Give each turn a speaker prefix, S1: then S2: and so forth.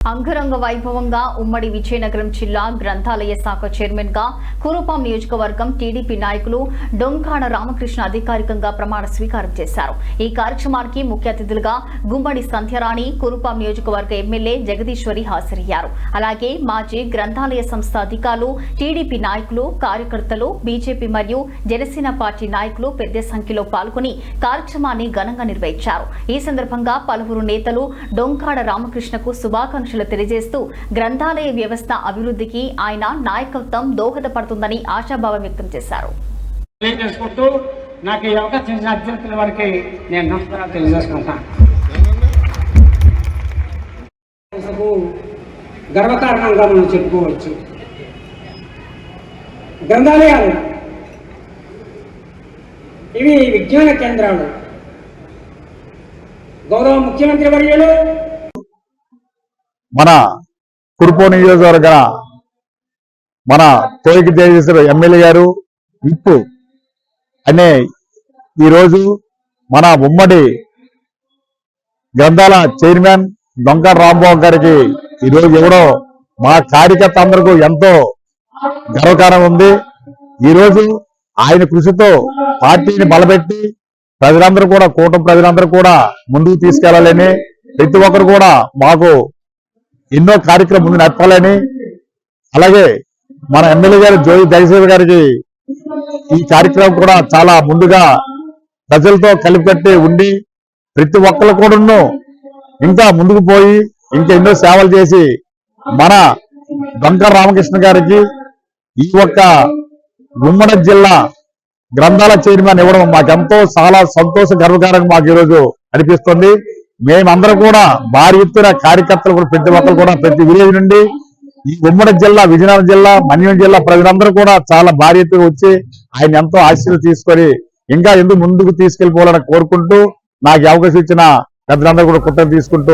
S1: అంగరంగ వైభవంగా ఉమ్మడి విజయనగరం జిల్లా గ్రంథాలయ శాఖ చైర్మన్ గా కురుపాం నియోజకవర్గం టీడీపీ నాయకులు డొంకాడ రామకృష్ణ అధికారికంగా ప్రమాణ స్వీకారం చేశారు। ఈ కార్యక్రమానికి ముఖ్య అతిథులుగా గుమ్మడి సంధ్యారాణి, కురుపాం నియోజకవర్గ ఎమ్మెల్యే జగదీశ్వరి హాజరయ్యారు। అలాగే మాజీ గ్రంథాలయ సంస్థ అధికారులు, టీడీపీ నాయకులు, కార్యకర్తలు, బీజేపీ మరియు జనసేన పార్టీ నాయకులు పెద్ద సంఖ్యలో పాల్గొని కార్యక్రమాన్ని ఘనంగా నిర్వహించారు। ఈ సందర్భంగా పలువురు నేతలు డొంకాడ రామకృష్ణకు శుభాకాంక్షలు తెలియజేస్తూ గ్రంథాలయ వ్యవస్థ అభివృద్ధికి ఆయన నాయకత్వం దోహదపడుతుందని ఆశాభావం వ్యక్తం చేశారు।
S2: నాకు ఈ అవకాశం ఇచ్చిన అధ్యక్షుల వారికి నేను నమస్కారాలు తెలియజేసుకుంటాను। గర్వకారణంగా మనం చెప్పుకోవచ్చు। గ్రంథాలయాలు ఇవి విజ్ఞాన కేంద్రాలు। గౌరవ ముఖ్యమంత్రి వర్యులు
S3: మన కురుపాం నియోజకవర్గ మన తోయికి జయదేశ్వర ఎమ్మెల్యే గారు విప్పు అనే ఈరోజు మన ఉమ్మడి గ్రంథాల చైర్మన్ డొంకాడ రాంబాబు గారికి ఈరోజు ఎవరో మా కార్యకర్త అందరికీ ఎంతో గర్వకారణం ఉంది। ఈరోజు ఆయన కృషితో పార్టీని బలపెట్టి ప్రజలందరూ కూడా కూటమి ప్రజలందరూ కూడా ముందుకు తీసుకెళ్లాలని, ప్రతి ఒక్కరు కూడా మాకు ఎన్నో కార్యక్రమం ముందు నడపాలని, అలాగే మన ఎమ్మెల్యే గారు జగదీశ్వర్ గారికి ఈ కార్యక్రమం కూడా చాలా ముందుగా ప్రజలతో కలిపికట్టి ఉండి ప్రతి ఒక్కరు కూడా ఇంకా ముందుకు పోయి ఇంకా ఎన్నో సేవలు చేసి మన డొంకాడ రామకృష్ణ గారికి ఈ ఒక్క ఉమ్మడి జిల్లా గ్రంథాల చైర్మన్ ఇవ్వడం మాకెంతో చాలా సంతోష గర్వకారంగా మాకు ఈరోజు అనిపిస్తుంది। మేమందరం కూడా భారీ ఎత్తున కార్యకర్తలు కూడా ప్రతి ఒక్కరు కూడా ప్రతి విలేజ్ నుండి ఈ ఉమ్మడి జిల్లా విజయనగరం జిల్లా మన్యం జిల్లా ప్రజలందరూ కూడా చాలా భారీ ఎత్తుగా వచ్చి ఆయన ఎంతో ఆశీర్వాదం తీసుకొని ఇంకా ఎందుకు ముందుకు తీసుకెళ్లిపోవాలని కోరుకుంటూ నాకు అవకాశం ఇచ్చిన పెద్దలందరూ కూడా కృతజ్ఞతలు తీసుకుంటూ